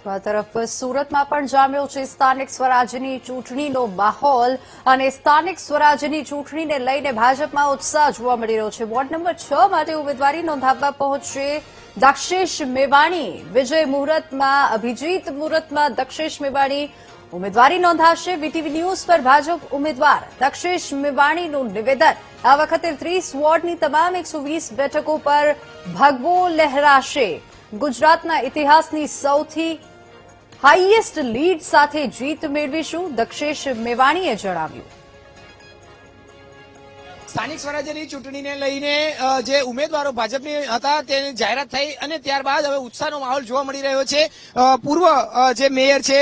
આ તરફ સુરતમાં પણ જામ્યો છે સ્થાનિક સ્વરાજ્યની ચૂંટણીનો માહોલ અને સ્થાનિક સ્વરાજ્યની ચૂંટણીને લઈને ભાજપમાં ઉત્સાહ જોવા મળી રહ્યો છે। વોર્ડ નંબર 6 માટે ઉમેદવારી નોંધાવવા પહોંચશે દક્ષેશ મેવાણી। વિજય મુહૂર્તમાં અભિજીત મુહૂર્તમાં દક્ષેશ મેવાણી ઉમેદવારી નોંધાવશે। વીટીવી ન્યૂઝ પર ભાજપ ઉમેદવાર દક્ષેશ મેવાણીનું નિવેદન। આ વખતે 30 વોર્ડની તમામ 120 બેઠકો પર ભગવો લહેરાશે। ગુજરાતના ઇતિહાસની સૌથી હાઈએસ્ટ લીડ સાથે જીત મેળવીશું, દક્ષેશ મેવાણીએ જણાવ્યું। સ્થાનિક સ્વરાજ્યની ચૂંટણીને લઈને જે ઉમેદવારો ભાજપની હતા તેની જાહેરાત થઈ અને ત્યારબાદ હવે ઉત્સાહનો માહોલ જોવા મળી રહ્યો છે। પૂર્વ જે મેયર છે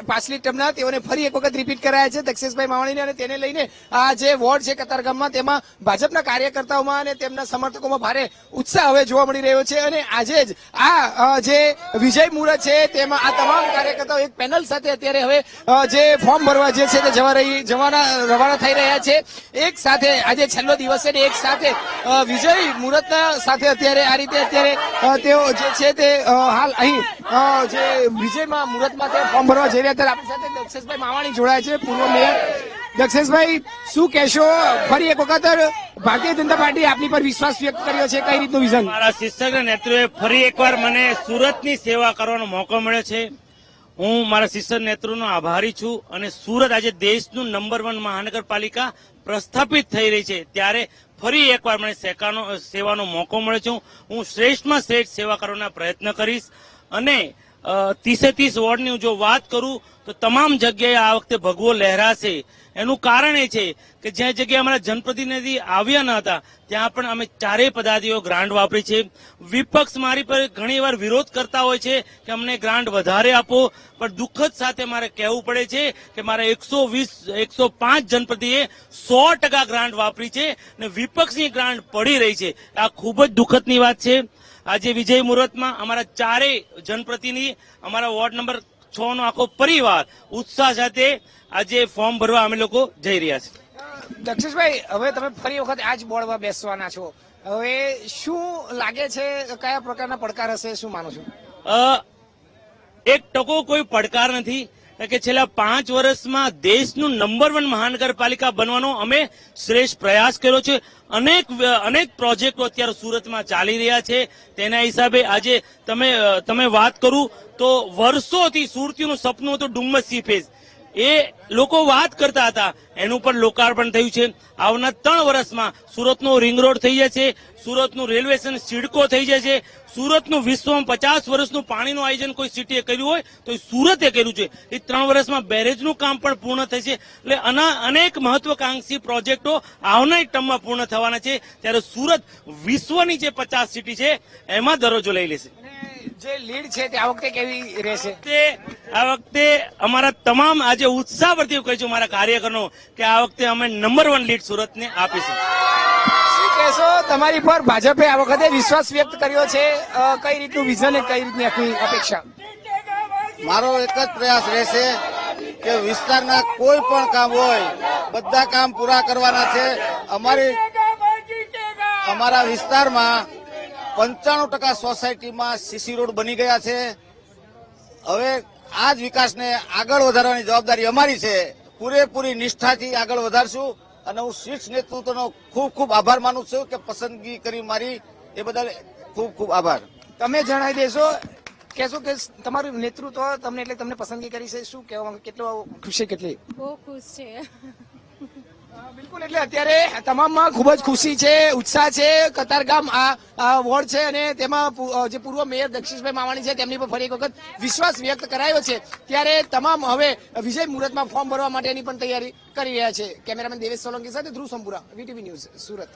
પાછલી ટર્મના તેઓને ફરી એક વખત રિપીટ કરાયા છે દક્ષેશભાઈ માવાણીને અને તેને લઈને આ જે વોર્ડ છે કતારગામમાં તેમાં ભાજપના કાર્યકર્તાઓમાં અને તેમના સમર્થકોમાં ભારે ઉત્સાહ હવે જોવા મળી રહ્યો છે। અને આજે જ આ જે વિજય મુહૂર્ત છે તેમાં આ તમામ કાર્યકર્તાઓ એક પેનલ સાથે અત્યારે હવે જે ફોર્મ ભરવા જે છે તે રવાના થઈ રહ્યા છે। એક સાથે આજે છેલ્લો દિવસ છે એક સાથે વિજય મુહૂર્તના સાથે અત્યારે આ રીતે અત્યારે તેઓ જે છે તે હાલ અહીં જે વિજયમાં મુહૂર્તમાં તે ફોર્મ ભરવા જઈ રહ્યા હતા। આપણી સાથે દક્ષેશભાઈ માવાણી જોડાયા છે, પૂર્વ મેયર। દક્ષેશભાઈ, શું કહેશો? ફરી એક વખત ભારતીય જનતા પાર્ટી આપની પર વિશ્વાસ વ્યક્ત કર્યો છે, કઈ રીતનું વિઝન? મારા શિક્ષકના નેતૃત્વે ફરી એકવાર મને સુરતની સેવા કરવાનો મોકો મળ્યો છે। હું મારા શિક્ષક નેતૃત્વનો આભારી છું અને સુરત આજે દેશનું નંબર 1 મહાનગરપાલિકા પ્રસ્થાપિત થઈ રહી છે ત્યારે ફરી એકવાર મને સેવાનો મોકો મળ્યો છે। હું શ્રેષ્ઠમાં શ્રેષ્ઠ સેવા કરવાના પ્રયત્ન કરીશ અને 30 વોર્ડની જો વાત કરું તો તમામ જગ્યાએ આ વખતે ભગવો લહેરાશે। એનું કારણ એ છે કે જ્યાં જગ્યાએ અમારા જનપ્રતિનિધિ આવ્યા ન હતા ત્યાં પણ અમે ચારેય પદાધિકારીઓ ગ્રાન્ટ વાપરી છે। વિપક્ષ મારી પર ઘણી વાર વિરોધ કરતા હોય છે કે અમને ગ્રાન્ટ વધારે આપો, પણ દુઃખદ સાથે મારે કહેવું પડે છે કે મારા 105 જનપ્રતિએ 100% ગ્રાન્ટ વાપરી છે અને વિપક્ષની ગ્રાન્ટ પડી રહી છે। આ ખૂબ જ દુઃખદની વાત છે। આજે વિજય મુહૂર્તમાં અમારા ચારેય જનપ્રતિનિધિ, અમારા વોર્ડ નંબર 6 નો આખો પરિવાર ઉત્સાહ સાથે આજે ફોર્મ ભરવા અમે લોકો જઈ રહ્યા છીએ। દક્ષેશભાઈ, હવે તમે ફરી વખત આ જ બોર્ડમાં બેસવાના છો, હવે શું લાગે છે, કયા પ્રકારના પડકાર હશે, શું માનો છો? એક ટકો કોઈ પડકાર નથી કે છેલ્લા 5 વર્ષમાં દેશનું નંબર 1 મહાનગરપાલિકા બનવાનો અમે શ્રેષ્ઠ પ્રયાસ કર્યો છે। અનેક પ્રોજેક્ટો અત્યારે સુરતમાં ચાલી રહ્યા છે। તેના હિસાબે આજે તમે વાત કરું તો વર્ષોથી સુરતીઓનું સપનું હતું ડુમ્મસ સી ફેઝ, એ લોકો વાત કરતા હતા, એનું પણ લોકાર્પણ થયું છે। આવનાર 3 વર્ષમાં સુરતનો રિંગ રોડ થઈ જશે, સુરતનું રેલવે સ્ટેશન સિડકો થઈ જશે, સુરતનું વિશ્વમાં 50 વર્ષનું પાણીનું આયોજન કોઈ સિટીએ કર્યું હોય તો સુરતે કર્યું છે। એ 3 વર્ષમાં બેરેજનું કામ પણ પૂર્ણ થશે। એટલે અનેક મહત્વાકાંક્ષી પ્રોજેક્ટો આવનારી ટર્મમાં પૂર્ણ થવાના છે, ત્યારે સુરત વિશ્વની જે 50 સિટી છે એમાં દરજ્જો લઈ લેશે। જે લીડ છે તે આ વખતે કેવી રહેશે? આ વખતે અમારા તમામ આજે ઉત્સાહ પરથી કહું છું મારા કાર્યકરો કે આ વખતે અમે નંબર 1 લીડ સુરતને આપીશું। શું કહેશો? તમારી પર ભાજપે આ વખતે વિશ્વાસ વ્યક્ત કર્યો છે, કઈ રીતનું વિઝન, કઈ રીતની આખી અપેક્ષા? મારો એક જ પ્રયાસ રહેશે કે વિસ્તારના કોઈ પણ કામ હોય બધા કામ પૂરા કરવાના છે। અમારા વિસ્તારમાં 95% સોસાયટીમાં સીસી રોડ બની ગયા છે। હવે આ જ વિકાસને આગળ વધારવાની જવાબદારી અમારી છે। પૂરેપૂરી નિષ્ઠાથી આગળ વધારશું અને હું શીર્ષ નેતૃત્વનો ખૂબ ખૂબ આભાર માનું છું કે પસંદગી કરી મારી, એ બદલ ખૂબ ખૂબ આભાર। તમે જણાવી દેશો, કહેશો કે તમારું નેતૃત્વ તમને એટલે તમને પસંદગી કરી છે, શું કહેવા, કેટલો ખુશી? કેટલી? બહુ ખુશ છે। બિલકુલ, એટલે અત્યારે તમામમાં ખૂબ જ ખુશી છે, ઉત્સાહ છે। કતારગામ આ વોર્ડ છે અને તેમાં જે પૂર્વ મેયર દક્ષેશભાઈ માવાણી છે તેમની પર ફરી એક વખત વિશ્વાસ વ્યક્ત કરાયો છે, ત્યારે તમામ હવે વિજય મુહૂર્તમાં ફોર્મ ભરવા માટેની પણ તૈયારી કરી રહ્યા છે। કેમેરામેન દેવેશ સોલંકી સાથે ધ્રુવ સંપુરા, વીટીવી ન્યૂઝ, સુરત।